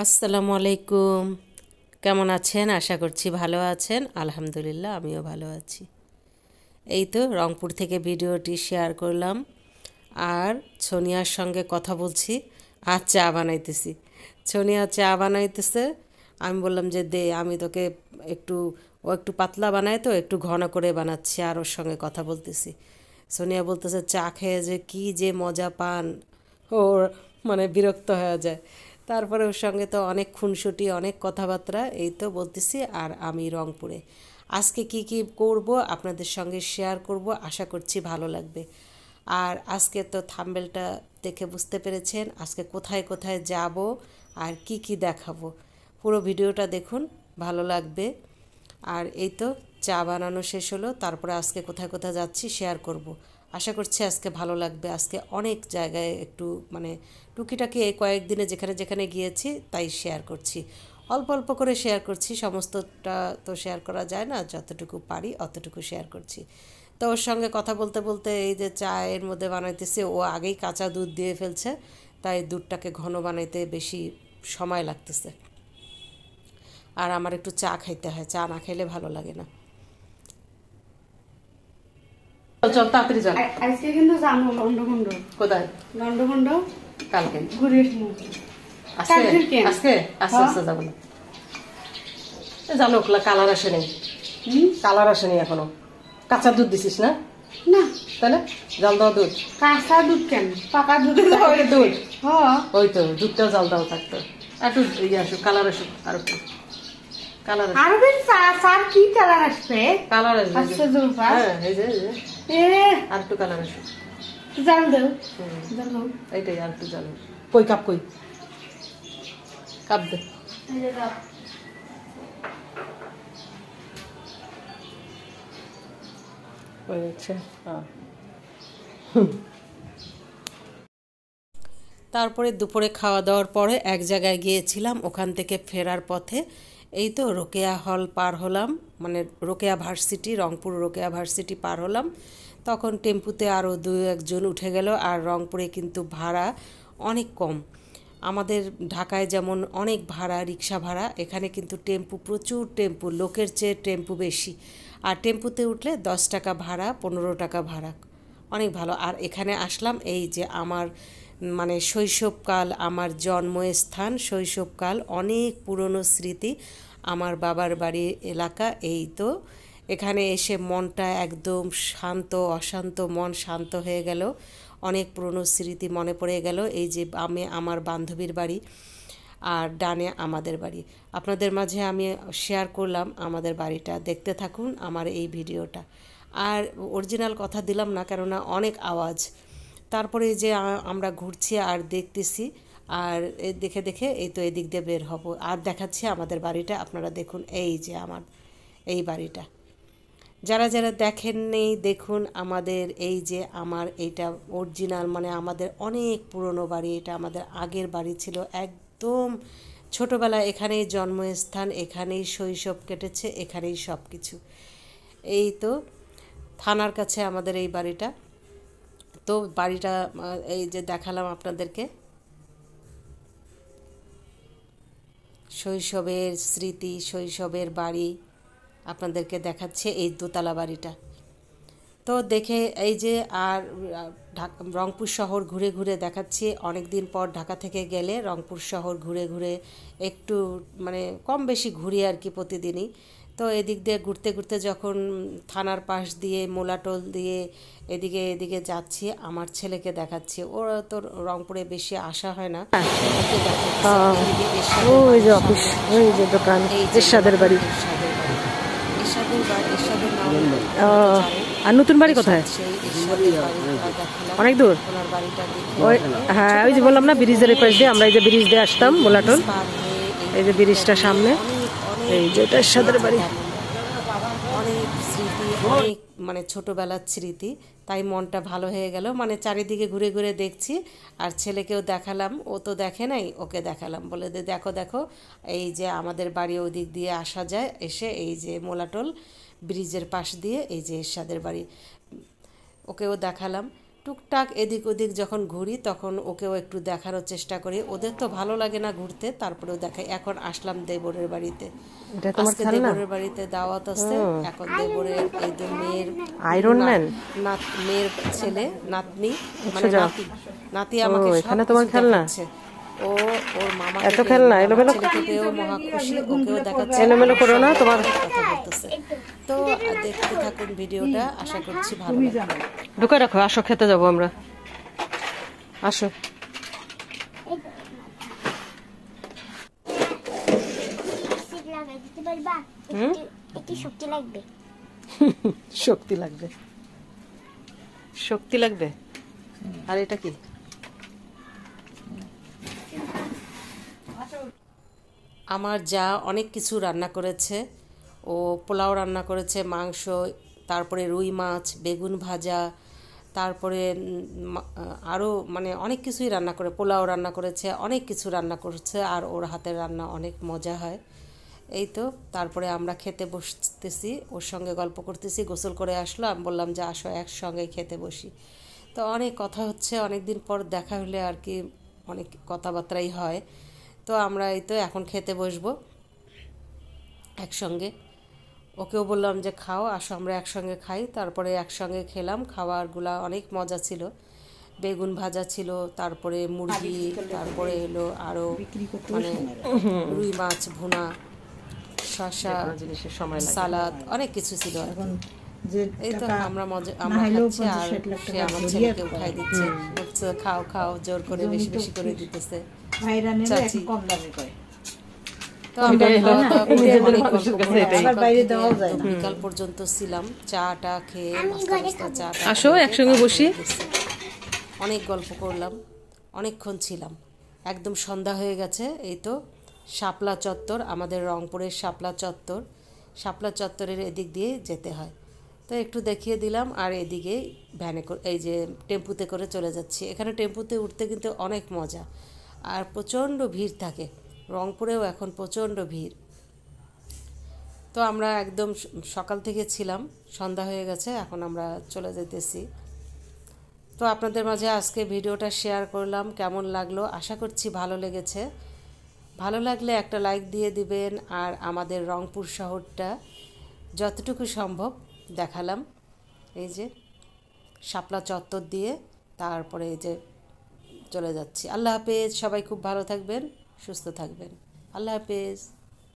আসসালামু আলাইকুম। কেমন আছেন? আশা করছি ভালো আছেন। আলহামদুলিল্লাহ আমিও ভালো আছি। এই তো রংপুর থেকে ভিডিওটি শেয়ার করলাম আর সোনিয়ার সঙ্গে কথা বলছি আর চা বানাইতেছি। সোনিয়া চা বানাইতেছে, আমি বললাম যে দে আমি তোকে একটু, ও একটু পাতলা বানায় তো একটু ঘন করে বানাচ্ছি আর ওর সঙ্গে কথা বলতেছি। সোনিয়া বলতেছে চা খেয়ে যে কি যে মজা পান, ওর মানে বিরক্ত হয়ে যায়। তারপরে ওর সঙ্গে তো অনেক খুনসুটি অনেক কথাবার্তা এই তো বলতেছি। আর আমি রংপুরে আজকে কি কি করব আপনাদের সঙ্গে শেয়ার করব, আশা করছি ভালো লাগবে। আর আজকে তো থাম্বেলটা দেখে বুঝতে পেরেছেন আজকে কোথায় কোথায় যাব আর কি কি দেখাবো। পুরো ভিডিওটা দেখুন, ভালো লাগবে। আর এই তো চা বানানো শেষ হলো, তারপরে আজকে কোথায় কোথায় যাচ্ছি শেয়ার করব। আশা করছি আজকে ভালো লাগবে। আজকে অনেক জায়গায় একটু মানে টুকিটাকি এই কয়েকদিনে যেখানে যেখানে গিয়েছি তাই শেয়ার করছি। অল্প অল্প করে শেয়ার করছি, সমস্তটা তো শেয়ার করা যায় না, যতটুকু পারি অতটুকু শেয়ার করছি। তো ওর সঙ্গে কথা বলতে বলতে এই যে চায়ের মধ্যে বানাইতেছে, ও আগেই কাঁচা দুধ দিয়ে ফেলছে, তাই দুধটাকে ঘন বানাইতে বেশি সময় লাগতেছে। আর আমার একটু চা খাইতে হয়, চা না খেলে ভালো লাগে না। চল চল তাড়াতাড়ি চল। আজকে কিন্তু জানো লন্ডভন্ড কোথায়? লন্ডভন্ড কালকে ঘুরে এসো। আজকে কালকে আজকে আস্তে আস্তে যাবো না। জানো কালার আসেনি, কালার আসেনি এখনো। কাঁচা দুধ দিছিস না? না তাহলে জল দেওয়া দুধ? কাঁচা দুধ কেন, পাকা দুধ দুধ হ্যাঁ। ওই তো দুধটাও জল দেওয়া থাকতো। একটু ইয়ে আসুক, কালার আসুক, আর একটু কালার আসুক। আরো দিন চার কি কালার আসবে? কালার আসবে আসছে জোরপা। হ্যাঁ, এই যে এ আর একটু কালার আসুক। জাল দেও জাল দাও। এইটাই আর একটু জল। কই কাপ, কই কাপ দে। এই যে দাও। ওই আচ্ছা হ্যাঁ। তারপরে দুপুরে খাওয়া দাওয়ার পরে এক জায়গায় গিয়েছিলাম, ওখান থেকে ফেরার পথে এই তো রোকেয়া হল পার হলাম, মানে রোকেয়া ভার্সিটি, রংপুর রোকেয়া ভার্সিটি পার হলাম। তখন টেম্পুতে আরও দু একজন উঠে গেল। আর রংপুরে কিন্তু ভাড়া অনেক কম। আমাদের ঢাকায় যেমন অনেক ভাড়া, রিক্সা ভাড়া, এখানে কিন্তু টেম্পু, প্রচুর টেম্পু, লোকের চেয়ে টেম্পু বেশি। আর টেম্পুতে উঠলে 10 টাকা ভাড়া, 15 টাকা ভাড়া, অনেক ভালো। আর এখানে আসলাম এই যে আমার মানে শৈশবকাল, আমার জন্মস্থান, শৈশবকাল, অনেক পুরনো স্মৃতি, আমার বাবার বাড়ির এলাকা। এই তো এখানে এসে মনটা একদম শান্ত, অশান্ত মন শান্ত হয়ে গেল। অনেক পুরনো স্মৃতি মনে পড়ে গেল। এই যে আমি আমার বান্ধবীর বাড়ি আর ডানে আমাদের বাড়ি, আপনাদের মাঝে আমি শেয়ার করলাম আমাদের বাড়িটা। দেখতে থাকুন আমার এই ভিডিওটা। আর অরিজিনাল কথা দিলাম না, কেননা অনেক আওয়াজ। তারপরে এই যে আমরা ঘুরছি আর দেখতেছি, আর দেখে দেখে এই তো এদিক দিয়ে বের হব আর দেখাচ্ছি আমাদের বাড়িটা। আপনারা দেখুন এই যে আমার এই বাড়িটা, যারা যারা দেখেননি দেখুন। আমাদের এই যে আমার এইটা অরিজিনাল, মানে আমাদের অনেক পুরনো বাড়ি, এটা আমাদের আগের বাড়ি ছিল একদম। ছোটোবেলা এখানেই জন্মস্থান, এখানেই শৈশব কেটেছে, এখানেই সব কিছু। এই তো থানার কাছে আমাদের এই বাড়িটা। তো বাড়িটা এই যে দেখালাম আপনাদেরকে, শৈশবের স্মৃতি, শৈশবের বাড়ি আপনাদেরকে দেখাচ্ছে এই দোতলা বাড়িটা। তো দেখে এই যে আর রংপুর শহর ঘুরে ঘুরে দেখাচ্ছি। অনেক দিন পর ঢাকা থেকে গেলে রংপুর শহর ঘুরে ঘুরে একটু মানে কম বেশি ঘুরি আর কি প্রতিদিনই। তো এদিক দিয়ে ঘুরতে ঘুরতে যখন থানার পাশ দিয়ে মোলাটোল দিয়ে এদিকে এদিকে যাচ্ছি, আমার ছেলেকে দেখাচ্ছি। ওরা তো রংপুরে বেশি আসা হয় না, ওকে দেখাচ্ছি। এদিকে ওই যে অফিস, ওই যে দোকান, এরশাদের বাড়ি। এরশাদের নাম আর নতুন বাড়ি কোথায়? অনেক দূর। ওনার বাড়িটা ওই হ্যাঁ, ওই যে বললাম না ব্রিজের পাশ দিয়ে, আমরা এই যে ব্রিজ দিয়ে আসতাম মোলাটোল, পার হয়ে এই যে ব্রিজটা সামনে, এই যে এটা এরশাদের বাড়ি। অনেক স্মৃতি, অনেক মানে ছোটোবেলার স্মৃতি, তাই মনটা ভালো হয়ে গেল। মানে চারিদিকে ঘুরে ঘুরে দেখছি আর ছেলেকেও দেখালাম, ও তো দেখে নাই, ওকে দেখালাম, বলে দে দেখো দেখো এই যে আমাদের বাড়ি ওদিক দিয়ে আসা যায়, এসে এই যে মোলাটোল ব্রিজের পাশ দিয়ে এই যে এরশাদের বাড়ি, ওকেও দেখালাম। টুকটাক এদিক ওদিক যখন ঘুরি তখন ওকেও একটু দেখানোর চেষ্টা করি। ওদের তো ভালো লাগে না ঘুরতে, তারপরেও দেখাই। এখন আসলাম দেবরের বাড়িতে, এটা তোমার আজকে খেলনা? দেবরের বাড়িতে দাওয়াত আছে। এখন দেবরের এই যে মেয়ের আয়রন ম্যান? মেয়ের ছেলে নাতনি, মানে যাও। নাতি নাতি আমাকে সব এখানে তোমার কিছু খেলনা? দেখাচ্ছে। ও ওর মামাকে এত খেলনা পেয়ে, এলোমেলো? আমার ছেলেকে পেয়েও মহা খুশি, ওকেও দেখাচ্ছে। এলোমেলো করো না, তোমার কথা বলতেছে। তো দেখতে থাকুন ভিডিওটা, আশা করছি ভালো লাগবে। ঢুকে রাখো, আসো খেতে যাবো আমরা, আসো। শক্তি লাগবে, শক্তি লাগবে, শক্তি লাগবে। আর এটা কি? আমার যা অনেক কিছু রান্না করেছে। ও পোলাও রান্না করেছে, মাংস, তারপরে রুই মাছ, বেগুন ভাজা, তারপরে আরও মানে অনেক কিছুই রান্না করে, পোলাও রান্না করেছে, অনেক কিছু রান্না করেছে। আর ওর হাতের রান্না অনেক মজা হয়। এই তো তারপরে আমরা খেতে বসতেছি, ওর সঙ্গে গল্প করতেছি। গোসল করে আসলো, আমি বললাম যে আসো একসঙ্গে খেতে বসি। তো অনেক কথা হচ্ছে, অনেক দিন পর দেখা হলে আর কি অনেক কথাবার্তাই হয়। তো আমরা এই তো এখন খেতে বসবো একসঙ্গে। ওকেও বললাম যে খাও, আসো আমরা একসঙ্গে খাই। তারপরে একসঙ্গে খেলাম, খাবারগুলা অনেক মজা ছিল। বেগুন ভাজা ছিল, তারপরে মুরগি, তারপরে এলো আরও মানে রুই মাছ ভুনা, শসা, জিনিসের সময় লাগে। সালাদ, অনেক কিছু ছিল আর কি। এই তো আমরা খাচ্ছি, আর সে আমার ছেলেকে উঠাই দিচ্ছে, বলছে খাও খাও, জোর করে বেশি বেশি করে দিতেছে চাচি। তো আমরা খাওয়া দাওয়া করে অনেক গল্প করলাম। বিকাল পর্যন্ত ছিলাম, চাটা খেয়ে নাস্তা টাস্তা চাটা আসো একসঙ্গে বসি। অনেক গল্প করলাম, অনেকক্ষণ ছিলাম, একদম সন্ধ্যা হয়ে গেছে। এই তো শাপলা চত্বর, আমাদের রংপুরের শাপলা চত্বর, শাপলা চত্বরের এদিক দিয়ে যেতে হয়। তো একটু দেখিয়ে দিলাম। আর এদিকে ভ্যানে এই যে টেম্পুতে করে চলে যাচ্ছি। এখানে টেম্পুতে উঠতে কিন্তু অনেক মজা, আর প্রচণ্ড ভিড় থাকে। রংপুরেও এখন প্রচণ্ড ভিড়। তো আমরা একদম সকাল থেকে ছিলাম, সন্ধ্যা হয়ে গেছে, এখন আমরা চলে যেতেছি। তো আপনাদের মাঝে আজকে ভিডিওটা শেয়ার করলাম। কেমন লাগলো আশা করছি ভালো লেগেছে। ভালো লাগলে একটা লাইক দিয়ে দিবেন। আর আমাদের রংপুর শহরটা যতটুকু সম্ভব দেখালাম। এই যে শাপলা চত্বর দিয়ে, তারপরে এই যে চলে যাচ্ছি। আল্লাহ হাফেজ, সবাই খুব ভালো থাকবেন, সুস্থ থাকবেন। আল্লাহ হাফেজ।